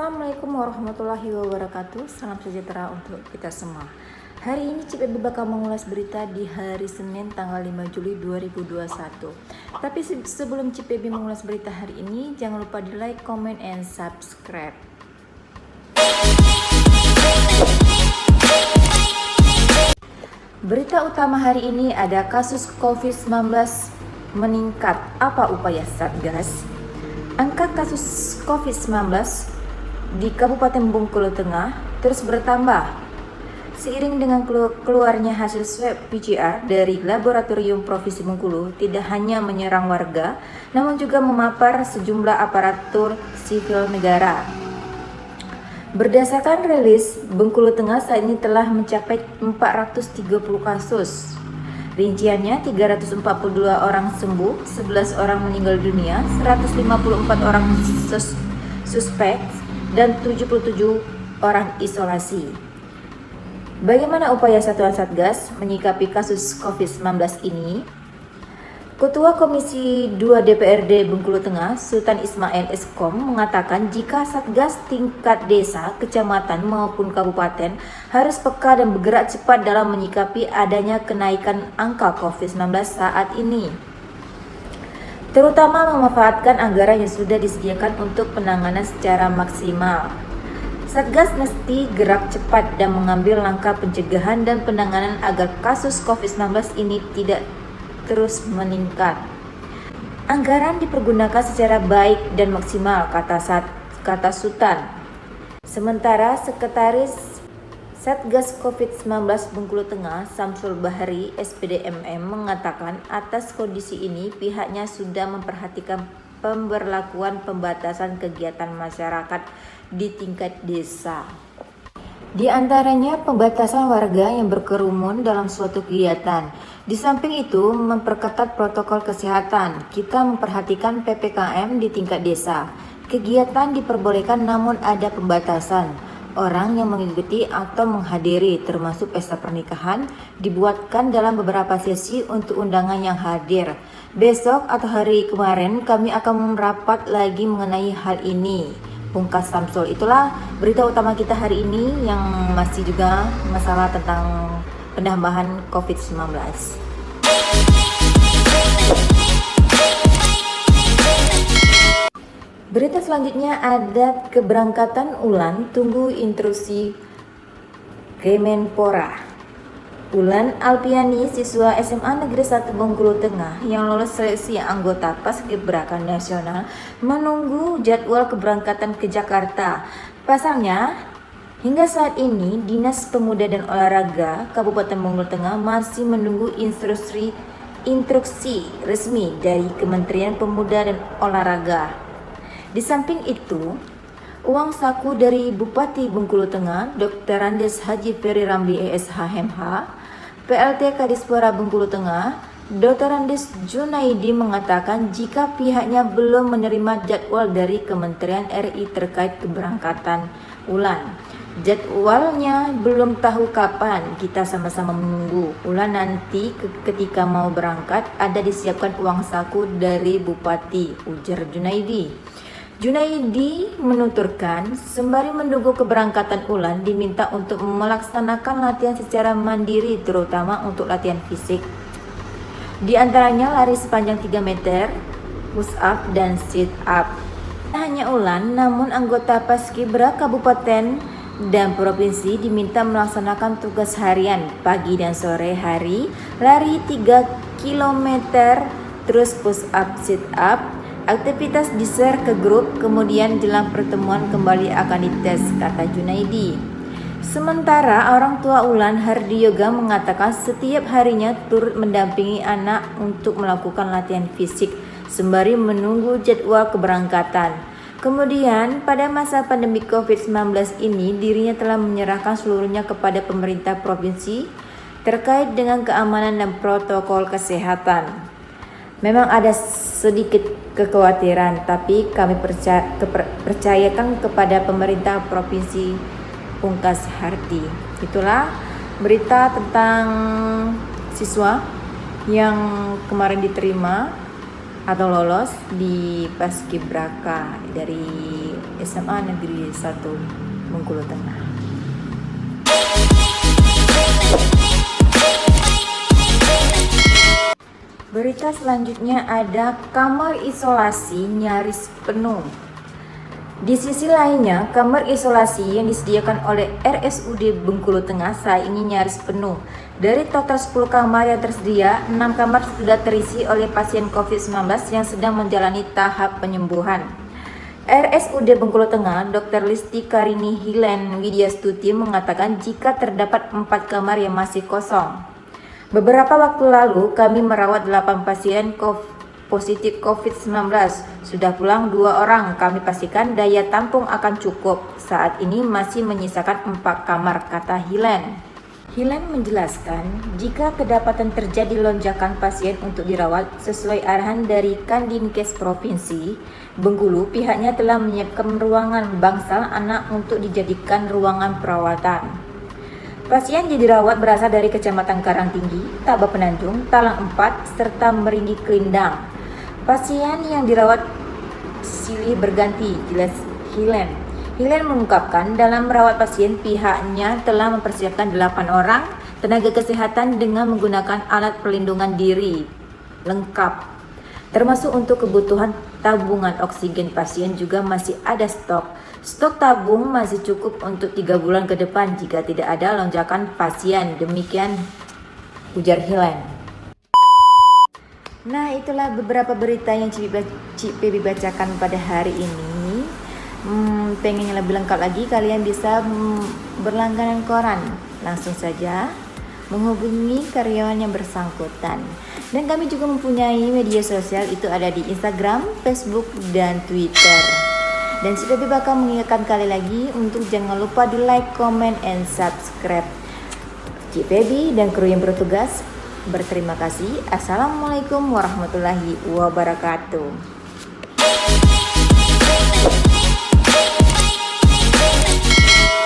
Assalamualaikum warahmatullahi wabarakatuh. Salam sejahtera untuk kita semua. Hari ini CPB bakal mengulas berita di hari Senin tanggal 5 Juli 2021. Tapi sebelum CPB mengulas berita hari ini, jangan lupa di like, comment, and subscribe. Berita utama hari ini ada kasus COVID-19 meningkat. Apa upaya Satgas? Angka kasus COVID-19 di Kabupaten Bengkulu Tengah terus bertambah. Seiring dengan keluarnya hasil swab PCR dari Laboratorium Provinsi Bengkulu, tidak hanya menyerang warga, namun juga memapar sejumlah aparatur sipil negara. Berdasarkan rilis, Bengkulu Tengah saat ini telah mencapai 430 kasus. Rinciannya 342 orang sembuh, 11 orang meninggal dunia, 154 orang suspek, dan 77 orang isolasi. Bagaimana upaya Satuan Satgas menyikapi kasus COVID-19 ini? Ketua Komisi 2 DPRD Bengkulu Tengah, Sultan Ismail Eskom, mengatakan jika Satgas tingkat desa, kecamatan maupun kabupaten harus peka dan bergerak cepat dalam menyikapi adanya kenaikan angka COVID-19 saat ini, terutama memanfaatkan anggaran yang sudah disediakan untuk penanganan secara maksimal. Satgas mesti gerak cepat dan mengambil langkah pencegahan dan penanganan agar kasus COVID-19 ini tidak terus meningkat. Anggaran dipergunakan secara baik dan maksimal, kata Sultan. Sementara Sekretaris Satgas COVID-19 Bengkulu Tengah, Samsul Bahari, SPDMM, mengatakan atas kondisi ini pihaknya sudah memperhatikan pemberlakuan pembatasan kegiatan masyarakat di tingkat desa. Di antaranya pembatasan warga yang berkerumun dalam suatu kegiatan. Di samping itu, memperketat protokol kesehatan. Kita memperhatikan PPKM di tingkat desa. Kegiatan diperbolehkan namun ada pembatasan. Orang yang mengikuti atau menghadiri, termasuk pesta pernikahan, dibuatkan dalam beberapa sesi untuk undangan yang hadir. Besok atau hari kemarin kami akan merapat lagi mengenai hal ini, pungkas Samsul. Itulah berita utama kita hari ini yang masih juga masalah tentang penambahan COVID-19. Berita selanjutnya ada keberangkatan Ulan tunggu instruksi Kemenpora. Ulan Alpiani, siswa SMA Negeri 1 Bengkulu Tengah yang lolos seleksi anggota Paskibraka Nasional, menunggu jadwal keberangkatan ke Jakarta. Pasalnya, hingga saat ini Dinas Pemuda dan Olahraga Kabupaten Bengkulu Tengah masih menunggu instruksi resmi dari Kementerian Pemuda dan Olahraga. Di samping itu, uang saku dari Bupati Bengkulu Tengah, Dr. Andes Haji Ferry Ramli ESH MH, PLT Kadispora Bengkulu Tengah, Dr. Andes Junaidi mengatakan jika pihaknya belum menerima jadwal dari Kementerian RI terkait keberangkatan Ulan. Jadwalnya belum tahu kapan, kita sama-sama menunggu. Ulan nanti ketika mau berangkat ada disiapkan uang saku dari Bupati, ujar Junaidi. Junaidi menuturkan, sembari menunggu keberangkatan Ulan diminta untuk melaksanakan latihan secara mandiri, terutama untuk latihan fisik. Di antaranya lari sepanjang 3 meter, push up, dan sit up. Tak hanya Ulan, namun anggota Paskibra Kabupaten dan Provinsi diminta melaksanakan tugas harian pagi dan sore hari, lari 3 km, terus push up, sit up. Aktivitas di-share ke grup, kemudian jelang pertemuan kembali akan dites, kata Junaidi. Sementara orang tua Ulan, Hardi Yoga, mengatakan setiap harinya turut mendampingi anak untuk melakukan latihan fisik sembari menunggu jadwal keberangkatan. Kemudian pada masa pandemi COVID-19 ini dirinya telah menyerahkan seluruhnya kepada pemerintah provinsi terkait dengan keamanan dan protokol kesehatan. Memang ada sedikit kekhawatiran, tapi kami percayakan kepada pemerintah provinsi, pungkas Hardi. Itulah berita tentang siswa yang kemarin diterima atau lolos di Paskibraka dari SMA Negeri 1 Bengkulu Tengah. Berita selanjutnya ada kamar isolasi nyaris penuh. Di sisi lainnya, kamar isolasi yang disediakan oleh RSUD Bengkulu Tengah saat ini nyaris penuh. Dari total 10 kamar yang tersedia, 6 kamar sudah terisi oleh pasien COVID-19 yang sedang menjalani tahap penyembuhan. RSUD Bengkulu Tengah, Dr. Listi Karini Hilen Widyastuti mengatakan jika terdapat 4 kamar yang masih kosong. Beberapa waktu lalu, kami merawat 8 pasien positif COVID-19. Sudah pulang 2 orang, kami pastikan daya tampung akan cukup. Saat ini masih menyisakan 4 kamar, kata Hilen. Hilen menjelaskan, jika kedapatan terjadi lonjakan pasien untuk dirawat sesuai arahan dari Kandinkes Provinsi Bengkulu, pihaknya telah menyiapkan ruangan bangsal anak untuk dijadikan ruangan perawatan. Pasien yang dirawat berasal dari Kecamatan Karangtinggi, Tabah Penanjung, Talang 4, serta Meringgi Kelindang. Pasien yang dirawat silih berganti, jelas Hilen. Hilen mengungkapkan dalam merawat pasien pihaknya telah mempersiapkan 8 orang tenaga kesehatan dengan menggunakan alat perlindungan diri lengkap. Termasuk untuk kebutuhan tabungan oksigen pasien juga masih ada stok. Stok tabung masih cukup untuk 3 bulan ke depan jika tidak ada lonjakan pasien. Demikian ujar Hilen. Nah, itulah beberapa berita yang Cik Pebi bacakan pada hari ini. Pengen yang lebih lengkap lagi, kalian bisa berlangganan koran. Langsung saja menghubungi karyawan yang bersangkutan. Dan kami juga mempunyai media sosial, itu ada di Instagram, Facebook, dan Twitter. Dan Cik Pebi bakal mengingatkan kali lagi untuk jangan lupa di like, comment, and subscribe. Cik Pebi dan kru yang bertugas berterima kasih. Assalamualaikum warahmatullahi wabarakatuh.